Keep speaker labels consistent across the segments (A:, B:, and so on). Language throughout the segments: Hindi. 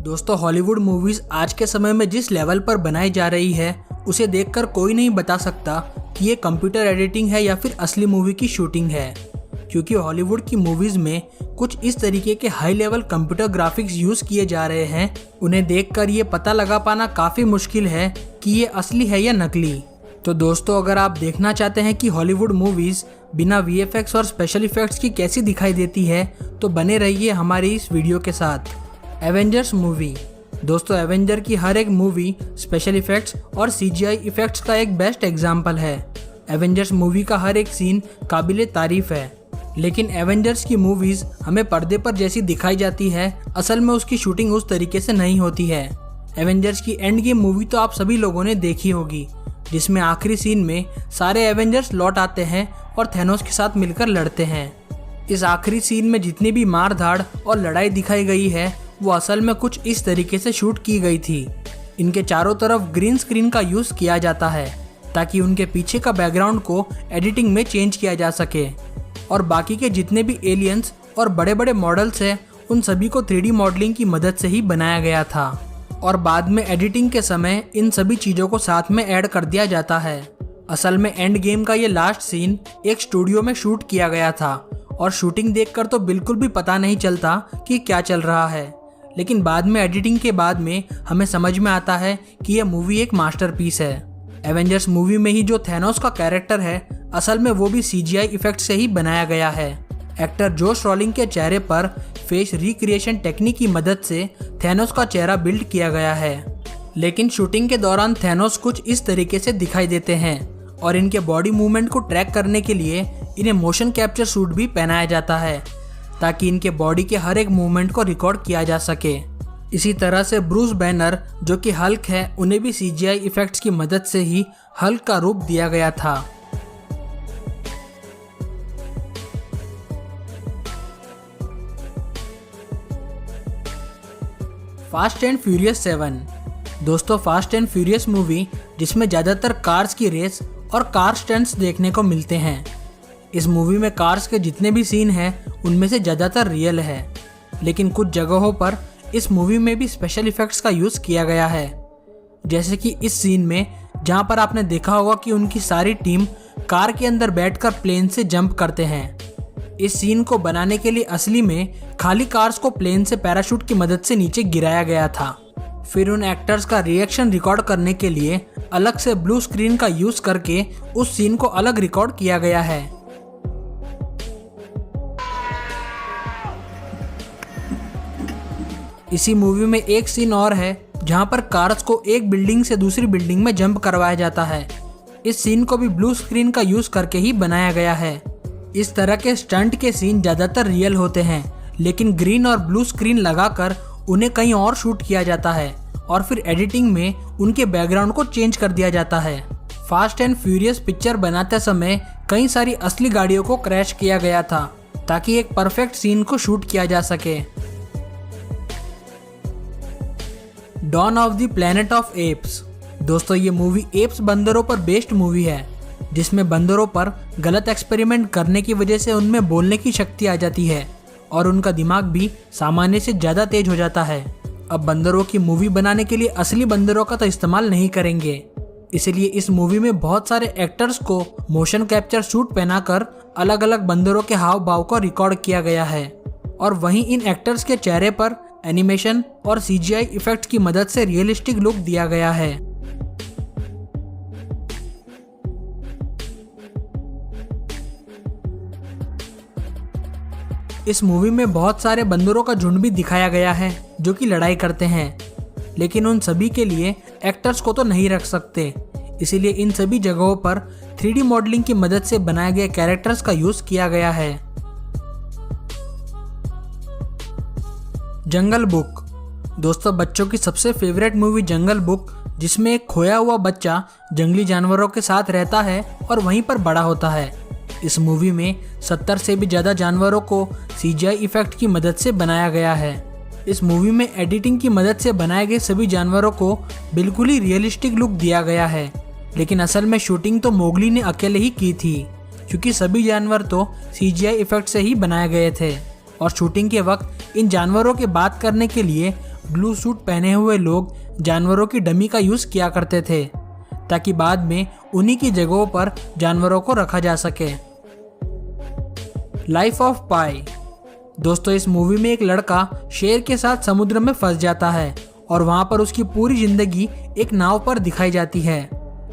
A: दोस्तों हॉलीवुड मूवीज आज के समय में जिस लेवल पर बनाई जा रही है उसे देखकर कोई नहीं बता सकता कि ये कंप्यूटर एडिटिंग है या फिर असली मूवी की शूटिंग है, क्योंकि हॉलीवुड की मूवीज में कुछ इस तरीके के high level computer graphics use किए जा रहे हैं, उन्हें देखकर ये पता लगा पाना काफ़ी मुश्किल है कि ये असली है या नकली। तो दोस्तों अगर आप देखना चाहते हैं कि हॉलीवुड मूवीज बिना VFX और स्पेशल इफेक्ट्स की कैसी दिखाई देती है तो बने रहिए हमारी इस वीडियो के साथ। Avengers movie. दोस्तों एवेंजर की हर एक मूवी स्पेशल इफेक्ट्स और CGI इफेक्ट्स का एक बेस्ट एग्जाम्पल है। एवेंजर्स मूवी का हर एक सीन काबिले तारीफ है, लेकिन एवेंजर्स की मूवीज हमें पर्दे पर जैसी दिखाई जाती है असल में उसकी शूटिंग उस तरीके से नहीं होती है। एवेंजर्स की एंड गेम मूवी तो आप सभी लोगों ने देखी होगी, जिसमें आखिरी सीन में सारे एवेंजर्स लौट आते हैं और थैनोस के साथ मिलकर लड़ते हैं। इस आखिरी सीन में जितनी भी मार धाड़ और लड़ाई दिखाई गई है वो असल में कुछ इस तरीके से शूट की गई थी। इनके चारों तरफ ग्रीन स्क्रीन का यूज किया जाता है ताकि उनके पीछे का बैकग्राउंड को एडिटिंग में चेंज किया जा सके, और बाकी के जितने भी एलियंस और बड़े बड़े मॉडल्स हैं उन सभी को 3D मॉडलिंग की मदद से ही बनाया गया था, और बाद में एडिटिंग के समय इन सभी चीज़ों को साथ में ऐड कर दिया जाता है। असल में एंड गेम का ये लास्ट सीन एक स्टूडियो में शूट किया गया था और शूटिंग देखकर तो बिल्कुल भी पता नहीं चलता कि क्या चल रहा है, लेकिन बाद में एडिटिंग के बाद में हमें समझ में आता है कि यह मूवी एक मास्टरपीस है। एवेंजर्स मूवी में ही जो थैनोस का कैरेक्टर है असल में वो भी CGI इफेक्ट से ही बनाया गया है। एक्टर जोश ब्रॉलिन के चेहरे पर फेस रिक्रिएशन टेक्निक की मदद से थैनोस का चेहरा बिल्ड किया गया है, लेकिन शूटिंग के दौरान थैनोस कुछ इस तरीके से दिखाई देते हैं और इनके बॉडी मूवमेंट को ट्रैक करने के लिए इन्हें मोशन कैप्चर सूट भी पहनाया जाता है ताकि इनके बॉडी के हर एक मूवमेंट को रिकॉर्ड किया जा सके। इसी तरह से ब्रूस बैनर जो कि हल्क है उन्हें भी CGI इफेक्ट्स की मदद से ही हल्क का रूप दिया गया था। Fast and furious 7। दोस्तों फास्ट एंड फ्यूरियस मूवी जिसमें ज़्यादातर कार्स की रेस और कार स्टंट्स देखने को मिलते हैं। इस मूवी में कार्स के जितने भी सीन हैं उनमें से ज़्यादातर रियल है, लेकिन कुछ जगहों पर इस मूवी में भी स्पेशल इफेक्ट्स का यूज़ किया गया है, जैसे कि इस सीन में जहां पर आपने देखा होगा कि उनकी सारी टीम कार के अंदर बैठकर प्लेन से जंप करते हैं। इस सीन को बनाने के लिए असली में खाली कार्स को प्लेन से पैराशूट की मदद से नीचे गिराया गया था। फिर उन एक्टर्स का रिएक्शन रिकॉर्ड करने के लिए अलग से ब्लू स्क्रीन का यूज़ करके उस सीन को अलग रिकॉर्ड किया गया है। इसी मूवी में एक सीन और है जहां पर कार्स को एक बिल्डिंग से दूसरी बिल्डिंग में जंप करवाया जाता है। इस सीन को भी ब्लू स्क्रीन का यूज करके ही बनाया गया है। इस तरह के स्टंट के सीन ज़्यादातर रियल होते हैं, लेकिन ग्रीन और ब्लू स्क्रीन लगाकर उन्हें कहीं और शूट किया जाता है और फिर एडिटिंग में उनके बैकग्राउंड को चेंज कर दिया जाता है। फास्ट एंड फ्यूरियस पिक्चर बनाते समय कई सारी असली गाड़ियों को क्रैश किया गया था ताकि एक परफेक्ट सीन को शूट किया जा सके। Dawn of the planet of apes. दोस्तों ये मूवी एप्स बंदरों पर बेस्ड मूवी है, जिसमें बंदरों पर गलत एक्सपेरिमेंट करने की वजह से उनमें बोलने की शक्ति आ जाती है और उनका दिमाग भी सामान्य से ज़्यादा तेज हो जाता है। अब बंदरों की मूवी बनाने के लिए असली बंदरों का तो इस्तेमाल नहीं करेंगे, इसलिए इस मूवी में बहुत सारे एक्टर्स को मोशन कैप्चर सूट पहनाकर अलग अलग बंदरों के हाव भाव को रिकॉर्ड किया गया है, और वहीं इन एक्टर्स के चेहरे पर एनिमेशन और CGI इफेक्ट्स की मदद से रियलिस्टिक लुक दिया गया है। इस मूवी में बहुत सारे बंदरों का झुंड भी दिखाया गया है जो कि लड़ाई करते हैं, लेकिन उन सभी के लिए एक्टर्स को तो नहीं रख सकते, इसीलिए इन सभी जगहों पर 3D मॉडलिंग की मदद से बनाए गए कैरेक्टर्स का यूज किया गया है। जंगल बुक। दोस्तों बच्चों की सबसे फेवरेट मूवी जंगल बुक, जिसमें एक खोया हुआ बच्चा जंगली जानवरों के साथ रहता है और वहीं पर बड़ा होता है। इस मूवी में 70 से भी ज़्यादा जानवरों को CGI इफेक्ट की मदद से बनाया गया है। इस मूवी में एडिटिंग की मदद से बनाए गए सभी जानवरों को बिल्कुल ही रियलिस्टिक लुक दिया गया है, लेकिन असल में शूटिंग तो मोगली ने अकेले ही की थी, क्योंकि सभी जानवर तो CGI इफेक्ट से ही बनाए गए थे और शूटिंग के वक्त इन जानवरों के बात करने के लिए ब्लू सूट पहने हुए लोग जानवरों की डमी का यूज़ किया करते थे ताकि बाद में उन्हीं की जगहों पर जानवरों को रखा जा सके। लाइफ ऑफ पाई। दोस्तों, इस मूवी में एक लड़का शेर के साथ समुद्र में फंस जाता है और वहां पर उसकी पूरी जिंदगी एक नाव पर दिखाई जाती है।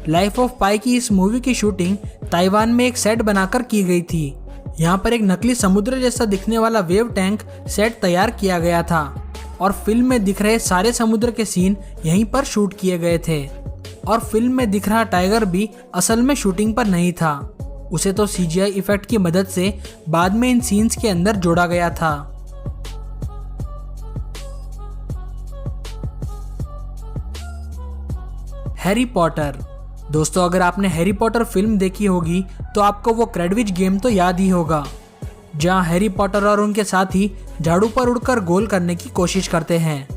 A: लाइफ ऑफ पाई की इस मूवी की शूटिंग ताइवान में एक सेट बनाकर की गई थी। यहाँ पर एक नकली समुद्र जैसा दिखने वाला वेव टैंक सेट तैयार किया गया था और फिल्म में दिख रहे सारे समुद्र के सीन यहीं पर शूट किए गए थे। और फिल्म में दिख रहा टाइगर भी असल में शूटिंग पर नहीं था, उसे तो CGI इफेक्ट की मदद से बाद में इन सीन्स के अंदर जोड़ा गया था। Harry Potter. दोस्तों, अगर आपने हैरी पॉटर फिल्म देखी होगी तो आपको वो क्रेडविच गेम तो याद ही होगा, जहां हैरी पॉटर और उनके साथी झाड़ू पर उड़कर गोल करने की कोशिश करते हैं।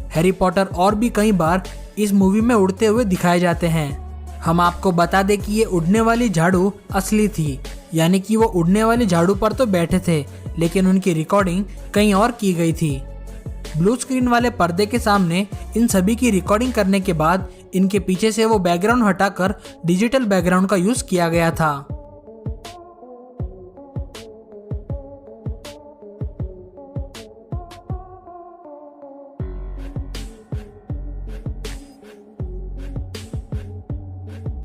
A: हैरी पॉटर और भी कई बार इस मूवी में उड़ते हुए दिखाए जाते हैं। हम आपको बता दें कि ये उड़ने वाली झाड़ू असली थी, यानी कि वो उड़ने वाली झाड़ू पर तो बैठे थे लेकिन उनकी रिकॉर्डिंग कहीं और की गई थी। ब्लू स्क्रीन वाले पर्दे के सामने इन सभी की रिकॉर्डिंग करने के बाद इनके पीछे से वो बैकग्राउंड हटाकर डिजिटल बैकग्राउंड का यूज़ किया गया था।